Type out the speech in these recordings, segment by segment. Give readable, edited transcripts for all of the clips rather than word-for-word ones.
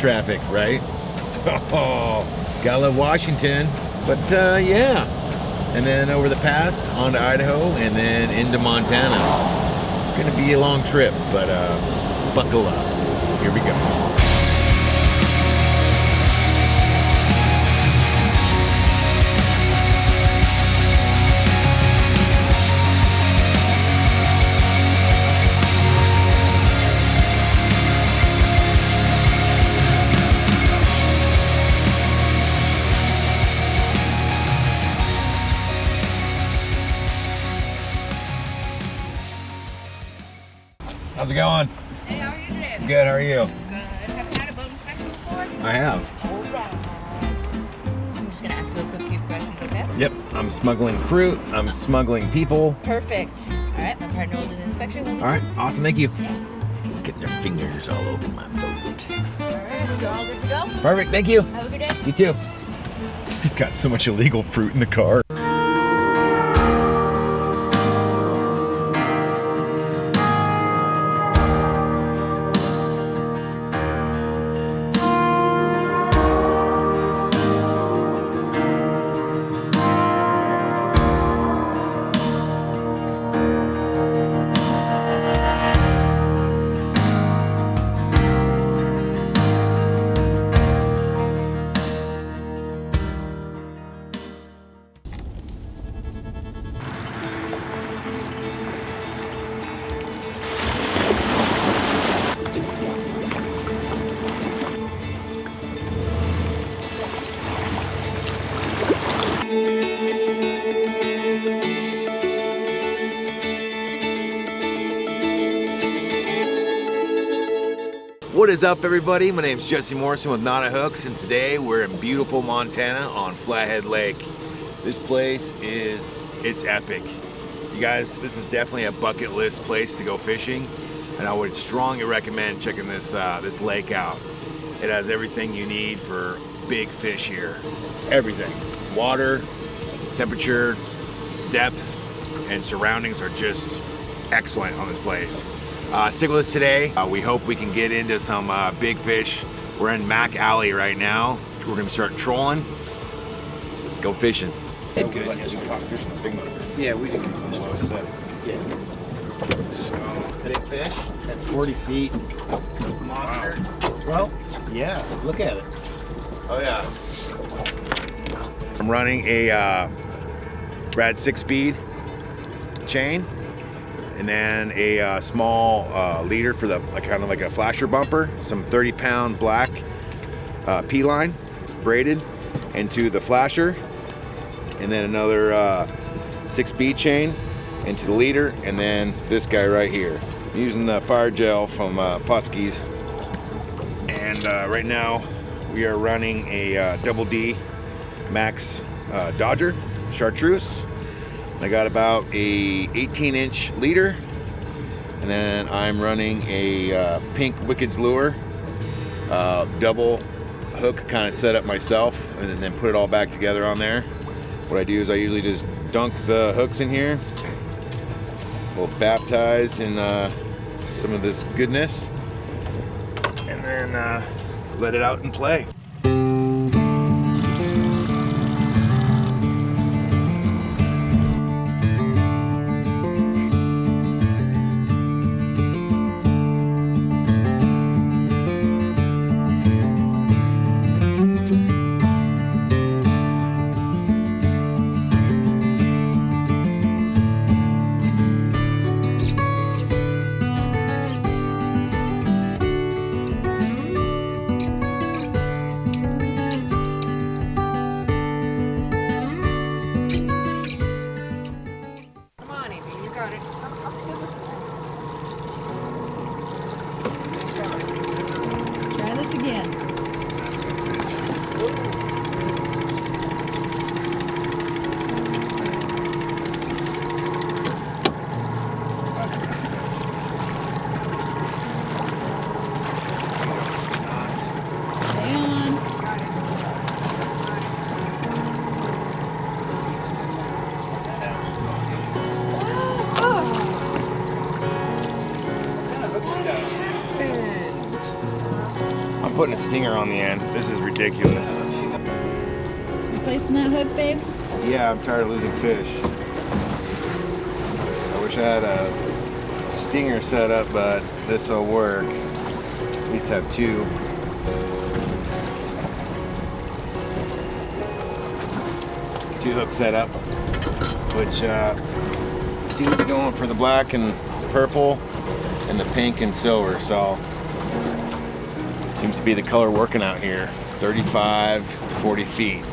traffic, right? Oh, gotta love Washington. But yeah. And then over the pass, on to Idaho, and then into Montana. It's gonna be a long trip, but buckle up. Here we go. How's it going? Hey, how are you today? Good, how are you? Good. Have you had a boat inspection before? I have. All right. I'm just gonna ask you a quick few questions, okay? Yep, I'm smuggling fruit, I'm smuggling people. Perfect. All right, my partner will do the inspection. All right, awesome, thank you. Getting their fingers all over my boat. All right, we're all good to go. Perfect, thank you. Have a good day. You too. We've got so much illegal fruit in the car. What is up, everybody? My name is Jesse Morrison with Not a Hooks, and today we're in beautiful Montana on Flathead Lake. This place it's epic. You guys, this is definitely a bucket list place to go fishing, and I would strongly recommend checking this lake out. It has everything you need for big fish here. Everything. Water, temperature, depth, and surroundings are just excellent on this place. Stick with us today. We hope we can get into some big fish. We're in Mac Alley right now. We're gonna start trolling. Let's go fishing. Yeah, we did. Yeah. So, big fish? At 40 feet. Monster. Well, yeah, look at it. Oh yeah. I'm running a Rad 6-speed chain, and then a small leader for the kind of like a flasher bumper, some 30-pound black P-line braided into the flasher, and then another 6-speed chain into the leader, and then this guy right here. I'm using the fire gel from Potski's, and right now we are running a Double D Max Dodger chartreuse. I got about a 18-inch leader, and then I'm running a pink Wicked's lure, double hook kind of set up myself, and then put it all back together on there. What I do is I usually just dunk the hooks in here, a little baptized in some of this goodness, and then let it out and play. putting a stinger on the end. This is ridiculous. You placing that hook, babe? Yeah, I'm tired of losing fish. I wish I had a stinger set up, but this will work. At least have two. Two hooks set up, which seem to be going for the black and purple and the pink and silver, so seems to be the color working out here. 35 to 40 feet.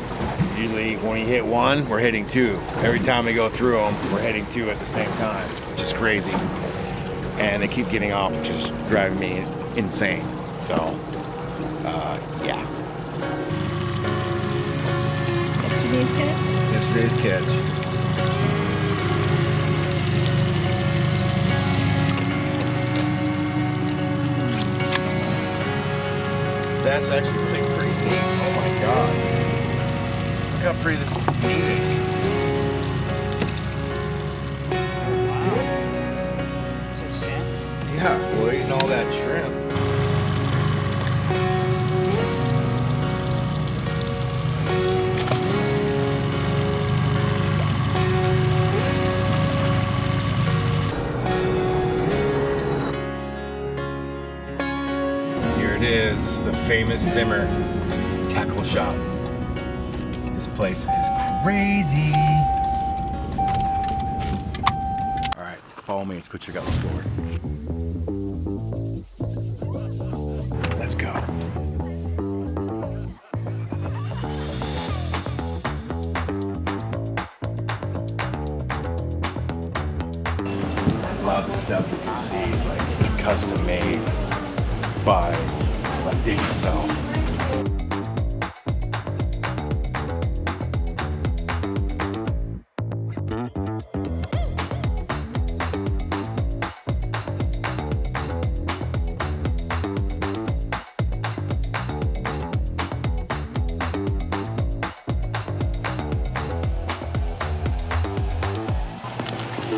Usually when we hit one, we're hitting two. Every time we go through them, we're hitting two at the same time, which is crazy. And they keep getting off, which is driving me insane. So, yeah. Yesterday's catch? Yesterday's catch. That's actually really pretty neat. Oh my gosh. Look how pretty this meat is. Wow. Is it sand? Yeah, well, eating all that shrimp. Here it is, the famous Zimmer tackle shop. This place is crazy. All right, follow me. Let's go check out the store. Let's go. A lot of the stuff that you see is like custom made by like Dick himself.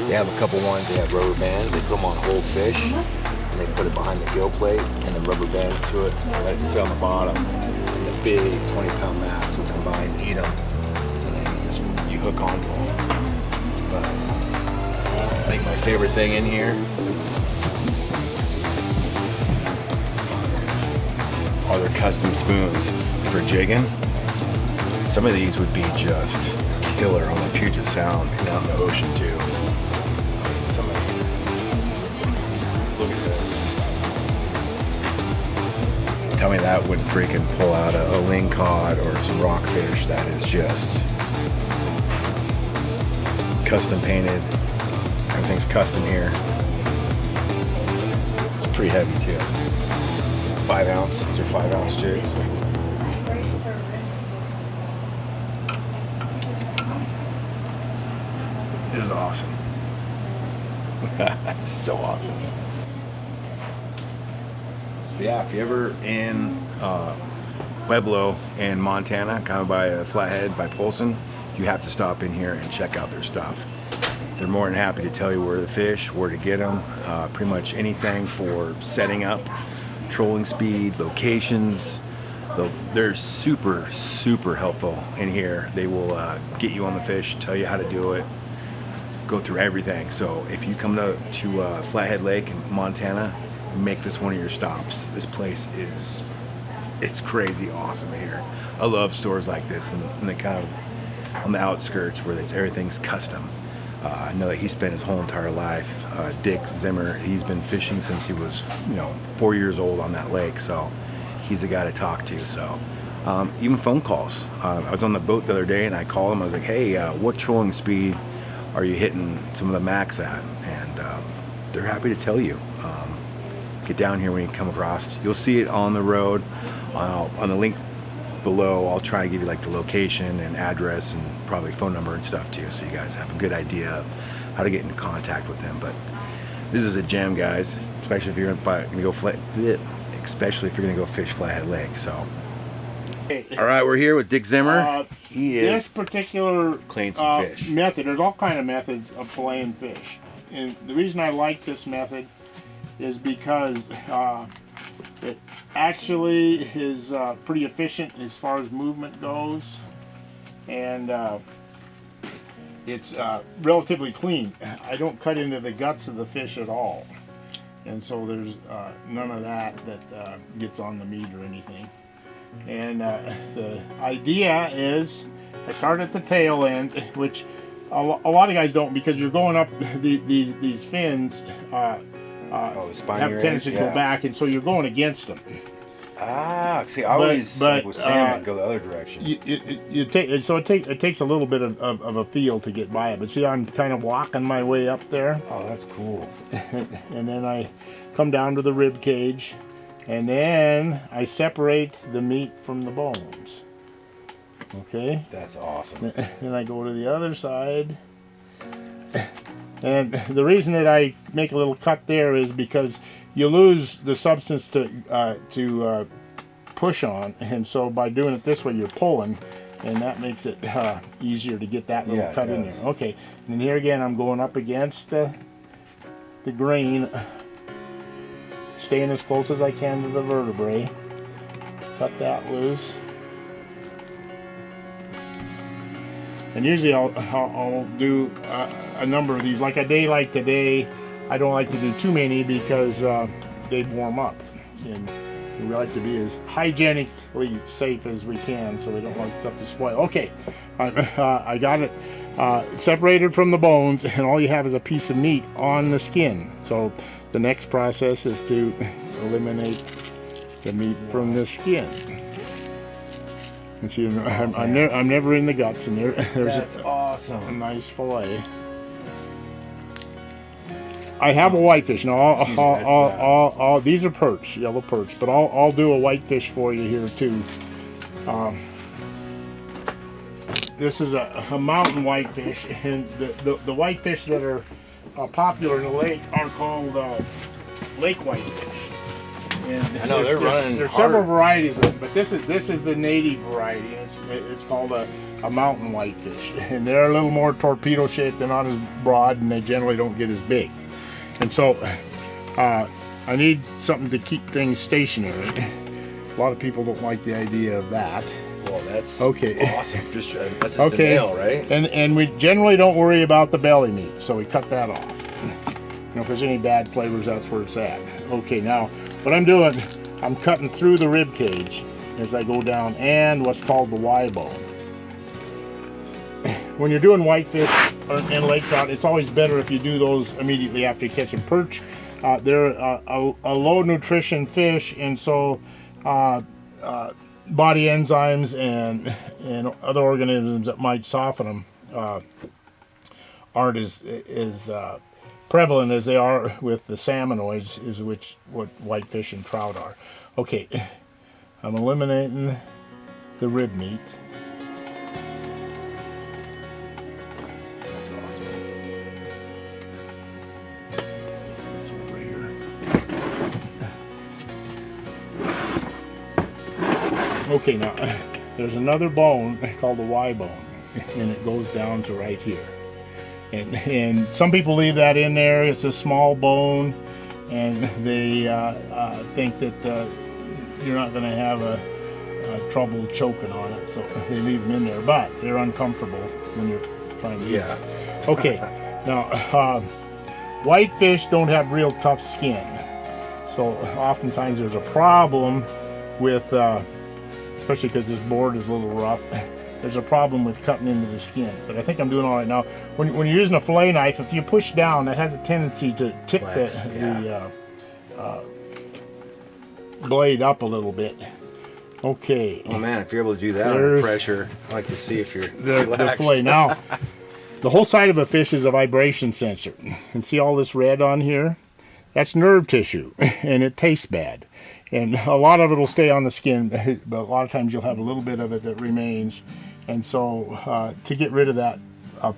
They have a couple ones, they have rubber bands, they put them on whole fish, and they put it behind the gill plate, and then rubber band it to it, and let it sit on the bottom. And the big 20-pound max will come by and eat them, and then you hook on to them. But I think my favorite thing in here are their custom spoons for jigging. Some of these would be just killer on the Puget Sound and out in the ocean too. Some of these. Look at this. Tell me that wouldn't freaking pull out a lingcod or some rockfish. That is just custom painted. Everything's custom here. It's pretty heavy too. 5 ounce. These are 5 ounce jigs. This is awesome. So awesome. But yeah, if you're ever in Pueblo in Montana, kind of by Flathead, by Polson, you have to stop in here and check out their stuff. They're more than happy to tell you where to fish, where to get them, pretty much anything for setting up, trolling speed, locations. They're super, super helpful in here. They will get you on the fish, tell you how to do it, go through everything. So if you come to Flathead Lake in Montana, make this one of your stops. This place it's crazy awesome here. I love stores like this and they kind of on the outskirts where everything's custom. I know that he spent his whole entire life, Dick Zimmer, he's been fishing since he was 4 years old on that lake, so he's the guy to talk to. So even phone calls. I was on the boat the other day and I called him. I was like, hey, what trolling speed are you hitting some of the max at? And they're happy to tell you. Get down here when you come across. You'll see it on the road. On the link below, I'll try to give you like the location and address and probably phone number and stuff too, so you guys have a good idea of how to get into contact with him. But this is a gem, guys, especially if you're gonna go fish Flathead Lake. So all right, we're here with Dick Zimmer. He is this particular cleaning some fish. method. There's all kind of methods of filleting fish, and the reason I like this method is because It actually is pretty efficient as far as movement goes, and it's relatively clean. I don't cut into the guts of the fish at all, and so there's none of that gets on the meat or anything. And the idea is I start at the tail end, which a lot of guys don't, because you're going up these fins the spine have a tendency to go back, and so you're going against them. Ah, see, I always like with salmon go the other direction. It takes a little bit of a feel to get by it, but see, I'm kind of walking my way up there. Oh, that's cool. And then I come down to the rib cage, and then I separate the meat from the bones. Okay. That's awesome. Then I go to the other side. And the reason that I make a little cut there is because you lose the substance to push on, and so by doing it this way, you're pulling, and that makes it easier to get that little cut in there. Okay, and here again, I'm going up against the grain, staying as close as I can to the vertebrae. Cut that loose. And usually I'll do a number of these. Like a day like today, I don't like to do too many because they'd warm up. And we like to be as hygienically safe as we can, so we don't want stuff to spoil. Okay, I got it separated from the bones, and all you have is a piece of meat on the skin. So the next process is to eliminate the meat from the skin. And see, I'm never in the guts, and there's awesome. A nice fillet. I have a whitefish now. These are perch, yellow perch, but I'll do a whitefish for you here too. This is a mountain whitefish, and the whitefish that are popular in the lake are called lake whitefish. And I know there's several varieties of them, but this is the native variety. It's called a mountain whitefish, and they're a little more torpedo shaped. They're not as broad, and they generally don't get as big. And so I need something to keep things stationary. A lot of people don't like the idea of that. Well, that's okay. Awesome. That's just a nail, right? And we generally don't worry about the belly meat, so we cut that off. If there's any bad flavors, that's where it's at. Okay, now what I'm doing, I'm cutting through the rib cage as I go down, and what's called the Y bone. When you're doing whitefish and lake trout, it's always better if you do those immediately after you catch them. Perch, they're a low nutrition fish, and so body enzymes and other organisms that might soften them aren't as prevalent as they are with the salmonoids, what whitefish and trout are. Okay, I'm eliminating the rib meat. That's awesome. This over here. Okay, now there's another bone called the Y bone, and it goes down to right here. And some people leave that in there. It's a small bone, and they think that you're not going to have a trouble choking on it, so they leave them in there. But they're uncomfortable when you're trying to eat it. Okay, now whitefish don't have real tough skin, so oftentimes there's a problem with, especially because this board is a little rough. There's a problem with cutting into the skin, but I think I'm doing all right now. When you're using a fillet knife, if you push down, that has a tendency to tip the blade up a little bit. Okay. Oh man, if you're able to do that under pressure, I like to see if you're the fillet. Now, the whole side of a fish is a vibration sensor. And see all this red on here? That's nerve tissue, and it tastes bad. And a lot of it will stay on the skin, but a lot of times you'll have a little bit of it that remains. And so to get rid of that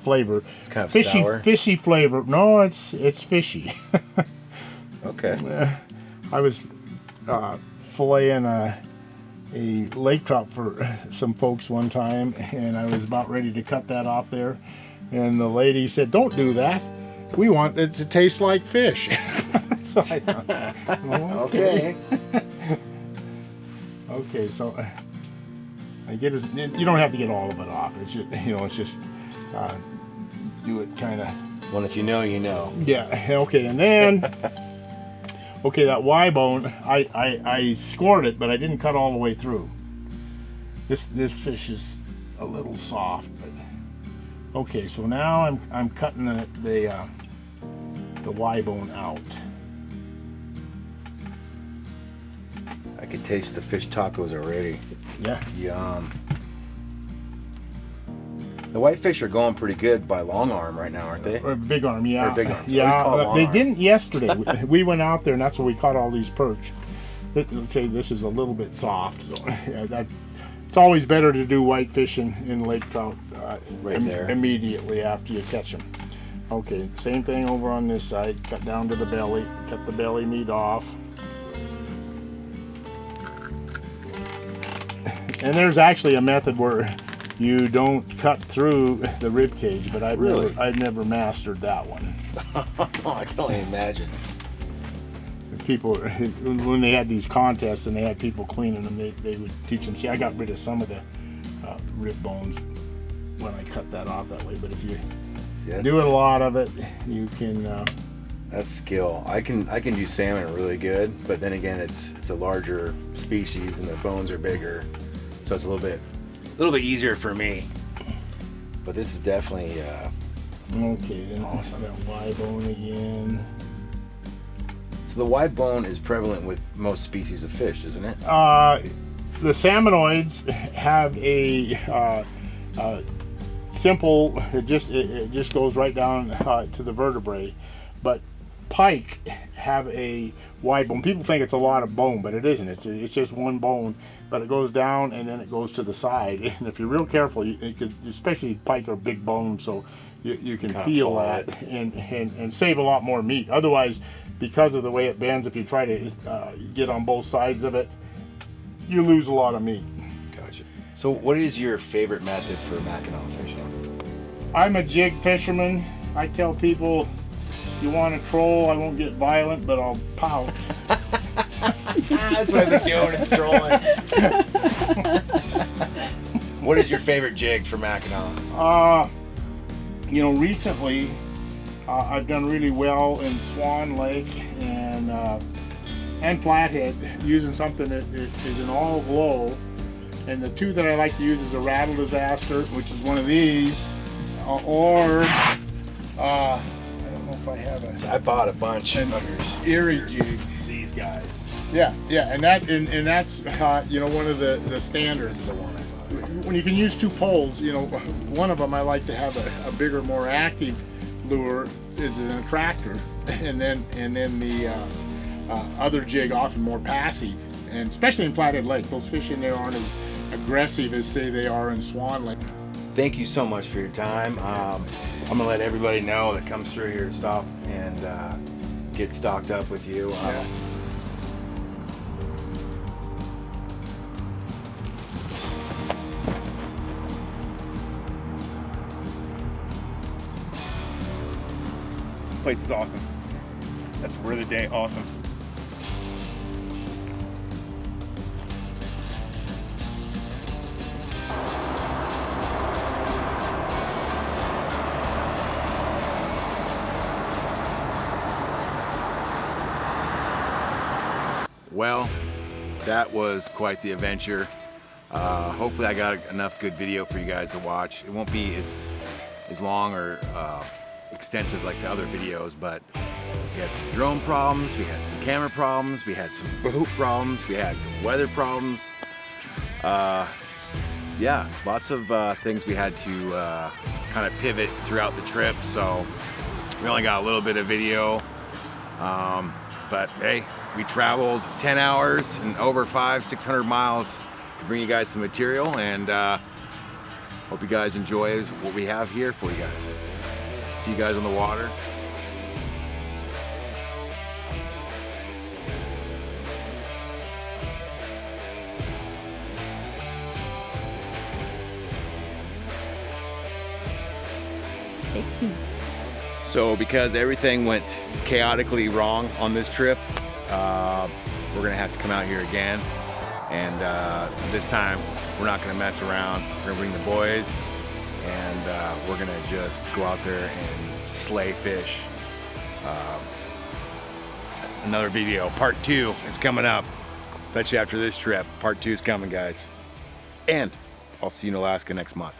flavor, it's kind of sour. Fishy flavor. No, it's fishy. Okay. I was filleting a lake trout for some folks one time, and I was about ready to cut that off there, and the lady said, "Don't do that. We want it to taste like fish." So I thought, okay. Okay, so I get his. You don't have to get all of it off. It's just, it's just do it kind of. Well, if you know, you know. Yeah. Okay, and then okay, that Y bone, I scored it, but I didn't cut all the way through. This fish is a little soft, but okay. So now I'm cutting the Y bone out. I could taste the fish tacos already. Yeah. Yum. The whitefish are going pretty good by long arm right now, aren't they? Or big arm, yeah. Or big arm. Yeah, they didn't yesterday. We went out there, and that's where we caught all these perch. Let's say this is a little bit soft, so yeah, it's always better to do whitefish in lake trout right there immediately after you catch them. Okay, same thing over on this side. Cut down to the belly. Cut the belly meat off. And there's actually a method where you don't cut through the rib cage, but I've never mastered that one. I can only imagine. People, when they had these contests and they had people cleaning them, they would teach them. See, I got rid of some of the rib bones when I cut that off that way. But if you do a lot of it, you can. That's skill. I can do salmon really good, but then again, it's a larger species and the bones are bigger, so it's a little bit easier for me. But this is definitely okay. Then awesome. That Y bone again. So the Y bone is prevalent with most species of fish, isn't it? The salmonoids have a simple. It just goes right down to the vertebrae, but pike have a Y bone. People think it's a lot of bone, but it isn't. It's just one bone, but it goes down and then it goes to the side. And if you're real careful, especially pike are big bones, so you can feel that and save a lot more meat. Otherwise, because of the way it bends, if you try to get on both sides of it, you lose a lot of meat. Gotcha. So what is your favorite method for Mackinaw fishing? I'm a jig fisherman. I tell people, you want to troll, I won't get violent, but I'll pout. That's what I've been doing, is trolling. What is your favorite jig for Mackinaw? Recently, I've done really well in Swan Lake and Flathead using something that is an all glow. And the two that I like to use is a Rattle Disaster, which is one of these, or I don't know if I have a. I bought a bunch of Erie jig. These guys. Yeah, and that's one of the standards. This is a one I bought. When you can use two poles, one of them I like to have a bigger, more active lure is an attractor, and then the other jig often more passive, and especially in Flathead Lake, those fish in there aren't as aggressive as say they are in Swan Lake. Thank you so much for your time. I'm gonna let everybody know that comes through here to stop and get stocked up with you. Yeah. Place is awesome. That's word of the day, awesome. Well, that was quite the adventure. Hopefully I got enough good video for you guys to watch. It won't be as long or extensive like the other videos, but we had some drone problems, we had some camera problems, we had some boat problems, we had some weather problems. Yeah, lots of things we had to kind of pivot throughout the trip, so we only got a little bit of video. But hey, we traveled 10 hours and over 500-600 miles to bring you guys some material, and hope you guys enjoy what we have here for you guys. See you guys on the water. Take two. So because everything went chaotically wrong on this trip, we're gonna have to come out here again And this time, we're not gonna mess around. We're gonna bring the boys, and we're gonna just go out there and slay fish. Another video, part 2 is coming up. Bet you after this trip, part 2 is coming, guys. And I'll see you in Alaska next month.